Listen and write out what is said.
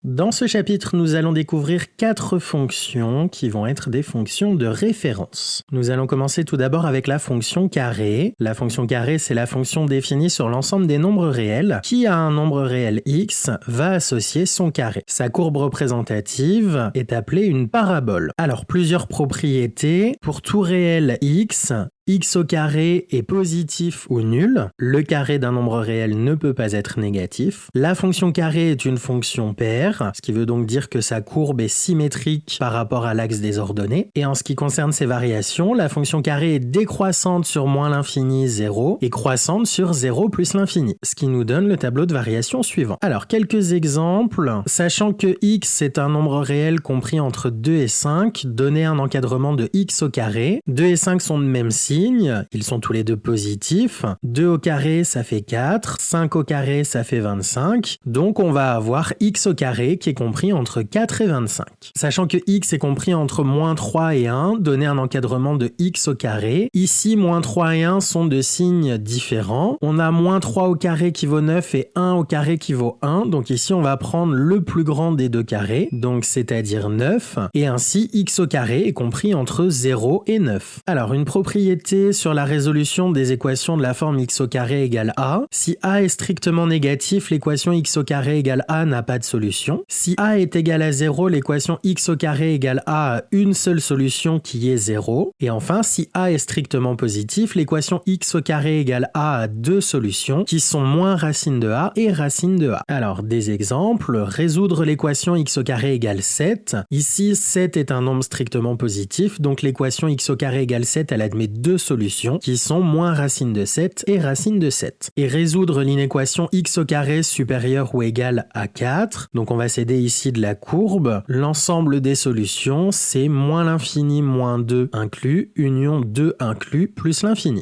Dans ce chapitre, nous allons découvrir 4 fonctions qui vont être des fonctions de référence. Nous allons commencer tout d'abord avec la fonction carré. La fonction carré, c'est la fonction définie sur l'ensemble des nombres réels qui, à un nombre réel x, va associer son carré. Sa courbe représentative est appelée une parabole. Alors, plusieurs propriétés. Pour tout réel x au carré est positif ou nul. Le carré d'un nombre réel ne peut pas être négatif. La fonction carré est une fonction paire, ce qui veut donc dire que sa courbe est symétrique par rapport à l'axe des ordonnées. Et en ce qui concerne ses variations, la fonction carré est décroissante sur moins l'infini 0 et croissante sur 0 plus l'infini, ce qui nous donne le tableau de variation suivant. Alors, quelques exemples. Sachant que x est un nombre réel compris entre 2 et 5, donnez un encadrement de x au carré. 2 et 5 sont de même signe. Ils sont tous les deux positifs. 2 au carré, ça fait 4. 5 au carré, ça fait 25. Donc, on va avoir x au carré qui est compris entre 4 et 25. Sachant que x est compris entre moins 3 et 1, donnez un encadrement de x au carré. Ici, moins 3 et 1 sont de signes différents. On a moins 3 au carré qui vaut 9 et 1 au carré qui vaut 1. Donc ici, on va prendre le plus grand des deux carrés, donc c'est-à-dire 9. Et ainsi, x au carré est compris entre 0 et 9. Alors, une propriété sur la résolution des équations de la forme x au carré égale a. Si a est strictement négatif, l'équation x au carré égale a n'a pas de solution. Si a est égal à 0, l'équation x au carré égale a une seule solution qui est 0. Et enfin, si a est strictement positif, l'équation x au carré égale a deux solutions qui sont moins racine de a et racine de a. Alors, des exemples. Résoudre l'équation x au carré égale 7. Ici, 7 est un nombre strictement positif, donc l'équation x au carré égale 7, elle admet deux solutions qui sont moins racine de 7 et racine de 7. Et résoudre l'inéquation x au carré supérieur ou égal à 4. Donc on va s'aider ici de la courbe. L'ensemble des solutions, c'est moins l'infini moins 2 inclus, union 2 inclus, plus l'infini.